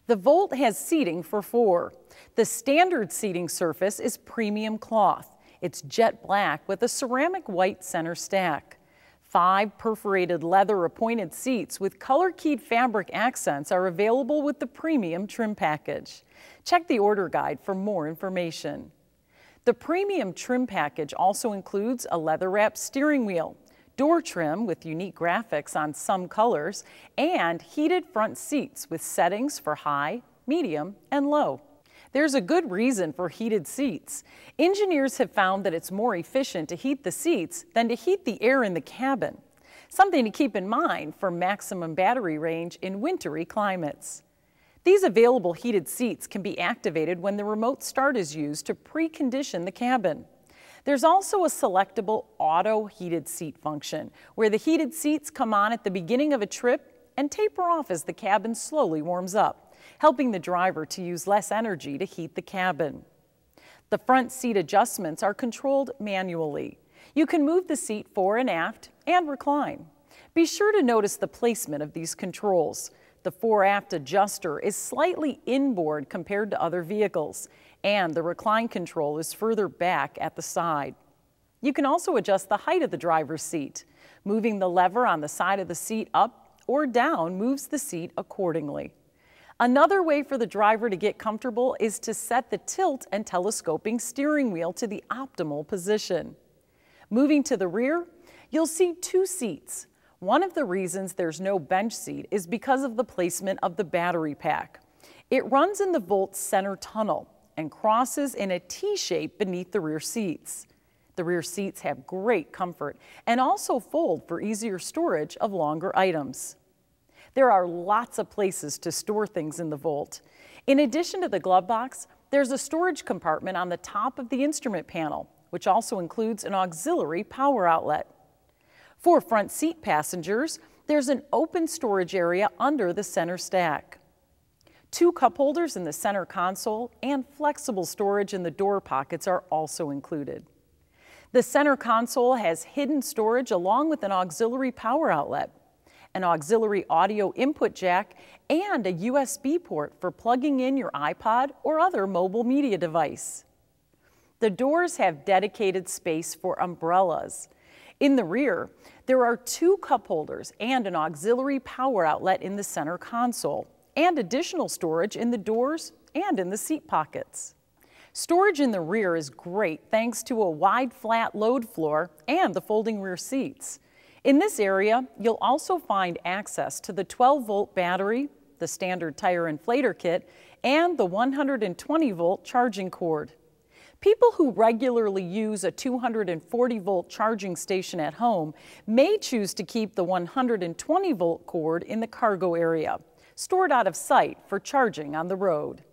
The Volt has seating for 4. The standard seating surface is premium cloth. It's jet black with a ceramic white center stack. 5 perforated leather appointed seats with color-keyed fabric accents are available with the premium trim package. Check the order guide for more information. The premium trim package also includes a leather-wrapped steering wheel, door trim with unique graphics on some colors, and heated front seats with settings for high, medium, and low. There's a good reason for heated seats. Engineers have found that it's more efficient to heat the seats than to heat the air in the cabin. Something to keep in mind for maximum battery range in wintry climates. These available heated seats can be activated when the remote start is used to precondition the cabin. There's also a selectable auto heated seat function, where the heated seats come on at the beginning of a trip and taper off as the cabin slowly warms up, helping the driver to use less energy to heat the cabin. The front seat adjustments are controlled manually. You can move the seat fore and aft and recline. Be sure to notice the placement of these controls. The fore-aft adjuster is slightly inboard compared to other vehicles, and the recline control is further back at the side. You can also adjust the height of the driver's seat. Moving the lever on the side of the seat up or down moves the seat accordingly. Another way for the driver to get comfortable is to set the tilt and telescoping steering wheel to the optimal position. Moving to the rear, you'll see 2 seats. One of the reasons there's no bench seat is because of the placement of the battery pack. It runs in the Volt's center tunnel and crosses in a T-shape beneath the rear seats. The rear seats have great comfort and also fold for easier storage of longer items. There are lots of places to store things in the Volt. In addition to the glove box, there's a storage compartment on the top of the instrument panel, which also includes an auxiliary power outlet. For front seat passengers, there's an open storage area under the center stack. 2 cup holders in the center console and flexible storage in the door pockets are also included. The center console has hidden storage along with an auxiliary power outlet, an auxiliary audio input jack, and a USB port for plugging in your iPod or other mobile media device. The doors have dedicated space for umbrellas. In the rear, there are 2 cup holders and an auxiliary power outlet in the center console, and additional storage in the doors and in the seat pockets. Storage in the rear is great thanks to a wide flat load floor and the folding rear seats. In this area, you'll also find access to the 12-volt battery, the standard tire inflator kit, and the 120-volt charging cord. People who regularly use a 240-volt charging station at home may choose to keep the 120-volt cord in the cargo area, stored out of sight for charging on the road.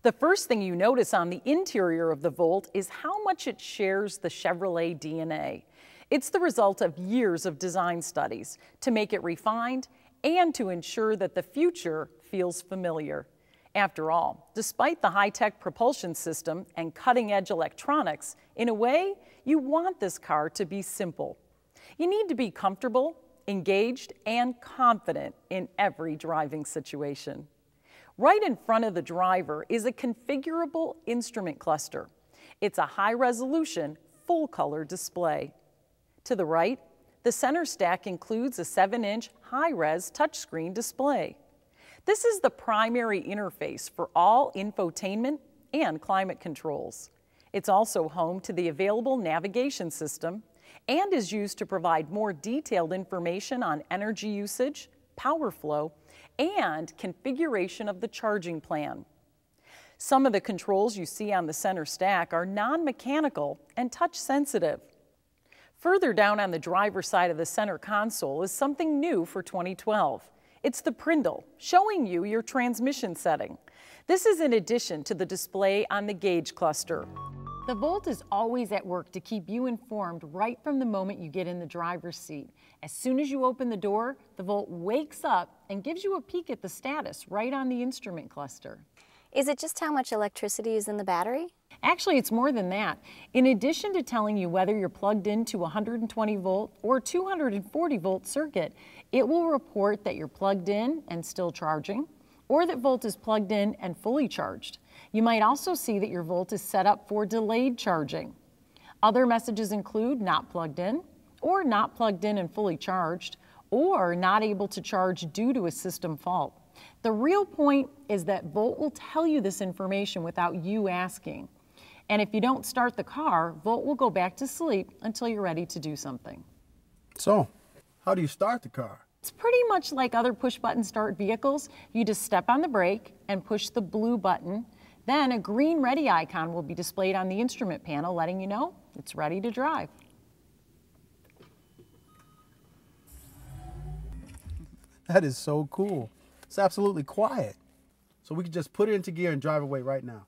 The first thing you notice on the interior of the Volt is how much it shares the Chevrolet DNA. It's the result of years of design studies to make it refined and to ensure that the future feels familiar. After all, despite the high-tech propulsion system and cutting-edge electronics, in a way, you want this car to be simple. You need to be comfortable, engaged, and confident in every driving situation. Right in front of the driver is a configurable instrument cluster. It's a high-resolution, full-color display. To the right, the center stack includes a 7-inch high-res touchscreen display. This is the primary interface for all infotainment and climate controls. It's also home to the available navigation system and is used to provide more detailed information on energy usage, power flow, and configuration of the charging plan. Some of the controls you see on the center stack are non-mechanical and touch-sensitive. Further down on the driver's side of the center console is something new for 2012. It's the Prindle, showing you your transmission setting. This is in addition to the display on the gauge cluster. The Volt is always at work to keep you informed right from the moment you get in the driver's seat. As soon as you open the door, the Volt wakes up and gives you a peek at the status right on the instrument cluster. Is it just how much electricity is in the battery? Actually, it's more than that. In addition to telling you whether you're plugged into a 120 volt or 240 volt circuit, it will report that you're plugged in and still charging, or that Volt is plugged in and fully charged. You might also see that your Volt is set up for delayed charging. Other messages include not plugged in, or not plugged in and fully charged, or not able to charge due to a system fault. The real point is that Volt will tell you this information without you asking. And if you don't start the car, Volt will go back to sleep until you're ready to do something. So, how do you start the car? It's pretty much like other push-button start vehicles. You just step on the brake and push the blue button. Then a green ready icon will be displayed on the instrument panel, letting you know it's ready to drive. That is so cool. It's absolutely quiet. So we can just put it into gear and drive away right now.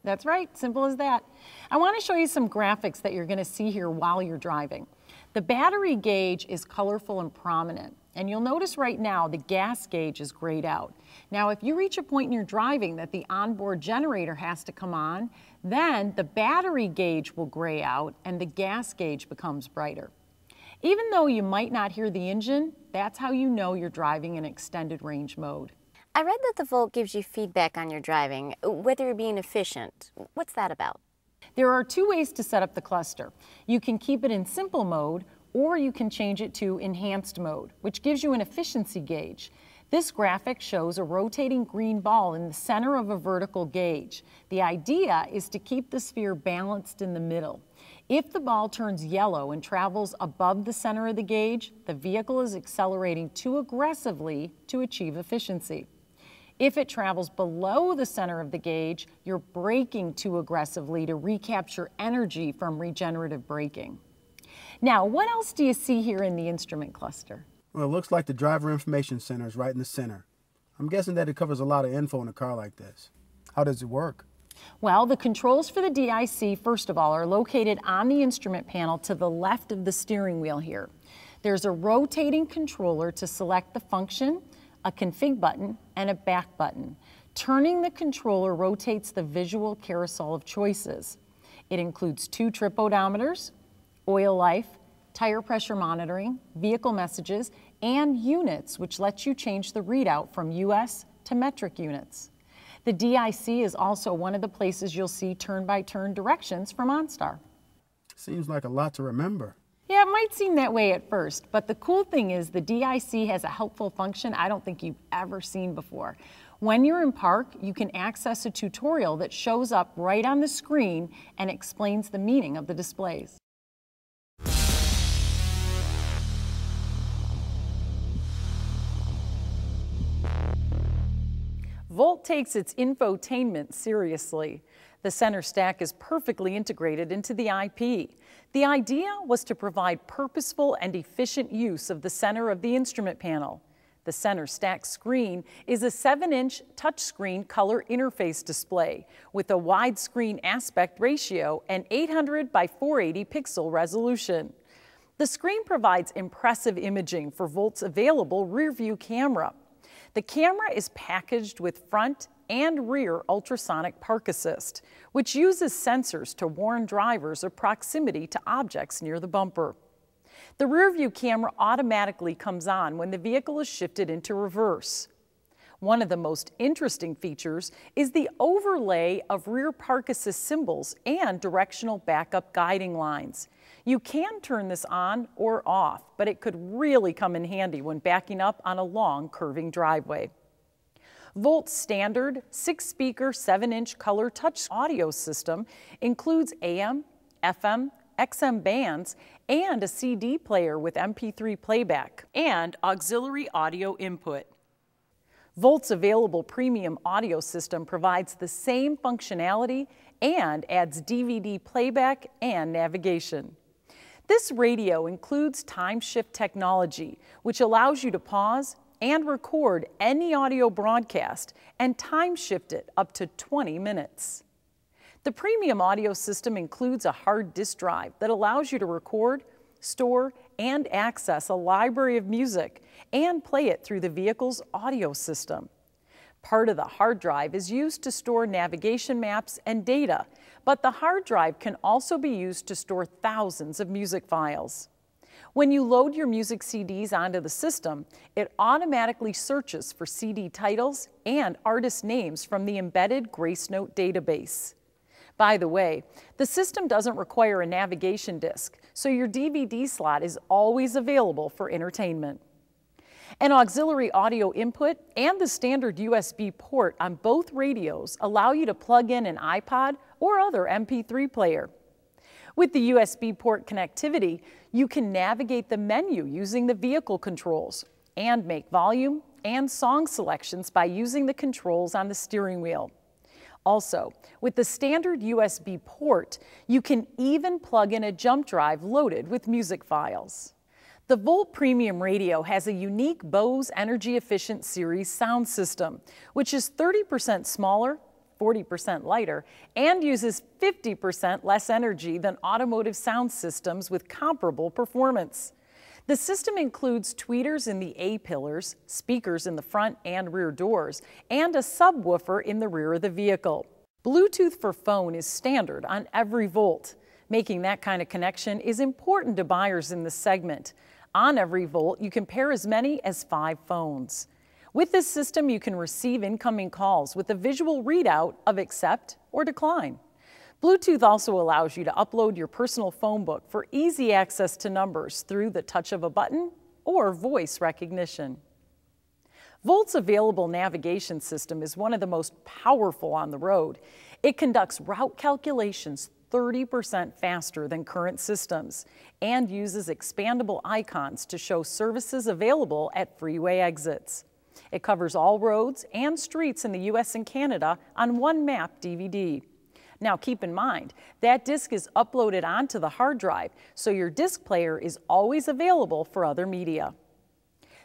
That's right, simple as that. I want to show you some graphics that you're going to see here while you're driving. The battery gauge is colorful and prominent, and you'll notice right now the gas gauge is grayed out. Now, if you reach a point in your driving that the onboard generator has to come on, then the battery gauge will gray out and the gas gauge becomes brighter. Even though you might not hear the engine, that's how you know you're driving in extended range mode. I read that the Volt gives you feedback on your driving, whether you're being efficient. What's that about? There are two ways to set up the cluster. You can keep it in simple mode, or you can change it to enhanced mode, which gives you an efficiency gauge. This graphic shows a rotating green ball in the center of a vertical gauge. The idea is to keep the sphere balanced in the middle. If the ball turns yellow and travels above the center of the gauge, the vehicle is accelerating too aggressively to achieve efficiency. If it travels below the center of the gauge, you're braking too aggressively to recapture energy from regenerative braking. Now, what else do you see here in the instrument cluster? Well, it looks like the driver information center is right in the center. I'm guessing that it covers a lot of info in a car like this. How does it work? Well, the controls for the DIC, first of all, are located on the instrument panel to the left of the steering wheel here. There's a rotating controller to select the function, a config button, and a back button. Turning the controller rotates the visual carousel of choices. It includes 2 trip odometers, oil life, tire pressure monitoring, vehicle messages, and units, which lets you change the readout from US to metric units. The DIC is also one of the places you'll see turn-by-turn directions from OnStar. Seems like a lot to remember. Yeah, it might seem that way at first, but the cool thing is the DIC has a helpful function I don't think you've ever seen before. When you're in park, you can access a tutorial that shows up right on the screen and explains the meaning of the displays. Volt takes its infotainment seriously. The center stack is perfectly integrated into the IP. The idea was to provide purposeful and efficient use of the center of the instrument panel. The center stack screen is a 7-inch touchscreen color interface display with a widescreen aspect ratio and 800 by 480 pixel resolution. The screen provides impressive imaging for Volt's available rear-view camera. The camera is packaged with front and rear ultrasonic park assist, which uses sensors to warn drivers of proximity to objects near the bumper. The rear-view camera automatically comes on when the vehicle is shifted into reverse. One of the most interesting features is the overlay of rear park assist symbols and directional backup guiding lines. You can turn this on or off, but it could really come in handy when backing up on a long, curving driveway. Volt's standard 6-speaker, 7-inch color touch audio system includes AM, FM, XM bands, and a CD player with MP3 playback and auxiliary audio input. Volt's available premium audio system provides the same functionality and adds DVD playback and navigation. This radio includes time shift technology, which allows you to pause and record any audio broadcast and time shift it up to 20 minutes. The premium audio system includes a hard disk drive that allows you to record, store, and access a library of music and play it through the vehicle's audio system. Part of the hard drive is used to store navigation maps and data, but the hard drive can also be used to store thousands of music files. When you load your music CDs onto the system, it automatically searches for CD titles and artist names from the embedded GraceNote database. By the way, the system doesn't require a navigation disc, so your DVD slot is always available for entertainment. An auxiliary audio input and the standard USB port on both radios allow you to plug in an iPod or other MP3 player. With the USB port connectivity, you can navigate the menu using the vehicle controls and make volume and song selections by using the controls on the steering wheel. Also, with the standard USB port, you can even plug in a jump drive loaded with music files. The Volt Premium radio has a unique Bose Energy Efficient Series sound system, which is 30% smaller, 40% lighter, and uses 50% less energy than automotive sound systems with comparable performance. The system includes tweeters in the A-pillars, speakers in the front and rear doors, and a subwoofer in the rear of the vehicle. Bluetooth for phone is standard on every Volt. Making that kind of connection is important to buyers in this segment. On every Volt, you can pair as many as 5 phones. With this system, you can receive incoming calls with a visual readout of accept or decline. Bluetooth also allows you to upload your personal phone book for easy access to numbers through the touch of a button or voice recognition. Volt's available navigation system is one of the most powerful on the road. It conducts route calculations 30% faster than current systems and uses expandable icons to show services available at freeway exits. It covers all roads and streets in the U.S. and Canada on one map DVD. Now keep in mind, that disc is uploaded onto the hard drive, so your disc player is always available for other media.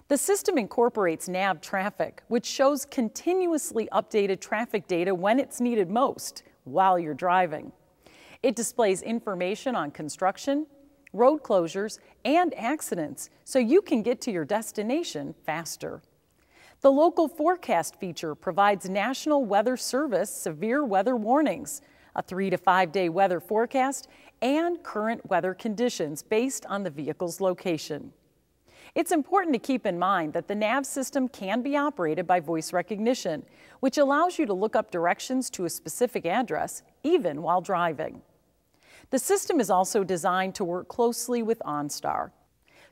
The system incorporates nav traffic, which shows continuously updated traffic data when it's needed most while you're driving. It displays information on construction, road closures, and accidents, so you can get to your destination faster. The local forecast feature provides National Weather Service severe weather warnings, a 3 to 5 day weather forecast, and current weather conditions based on the vehicle's location. It's important to keep in mind that the nav system can be operated by voice recognition, which allows you to look up directions to a specific address even while driving. The system is also designed to work closely with OnStar.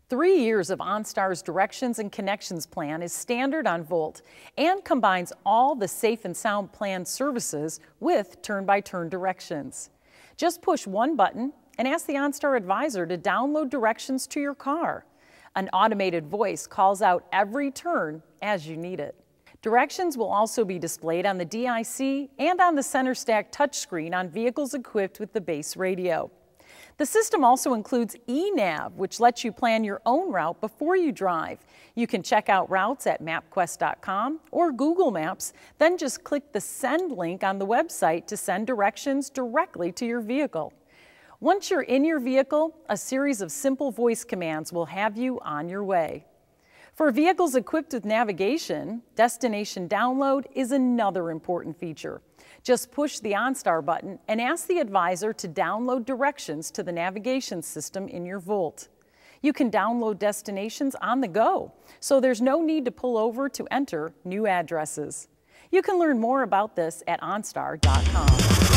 3 years of OnStar's Directions and Connections plan is standard on Volt and combines all the Safe and Sound Plan services with turn-by-turn directions. Just push one button and ask the OnStar advisor to download directions to your car. An automated voice calls out every turn as you need it. Directions will also be displayed on the DIC and on the center stack touchscreen on vehicles equipped with the base radio. The system also includes eNav, which lets you plan your own route before you drive. You can check out routes at MapQuest.com or Google Maps, then just click the Send link on the website to send directions directly to your vehicle. Once you're in your vehicle, a series of simple voice commands will have you on your way. For vehicles equipped with navigation, destination download is another important feature. Just push the OnStar button and ask the advisor to download directions to the navigation system in your Volt. You can download destinations on the go, so there's no need to pull over to enter new addresses. You can learn more about this at onstar.com.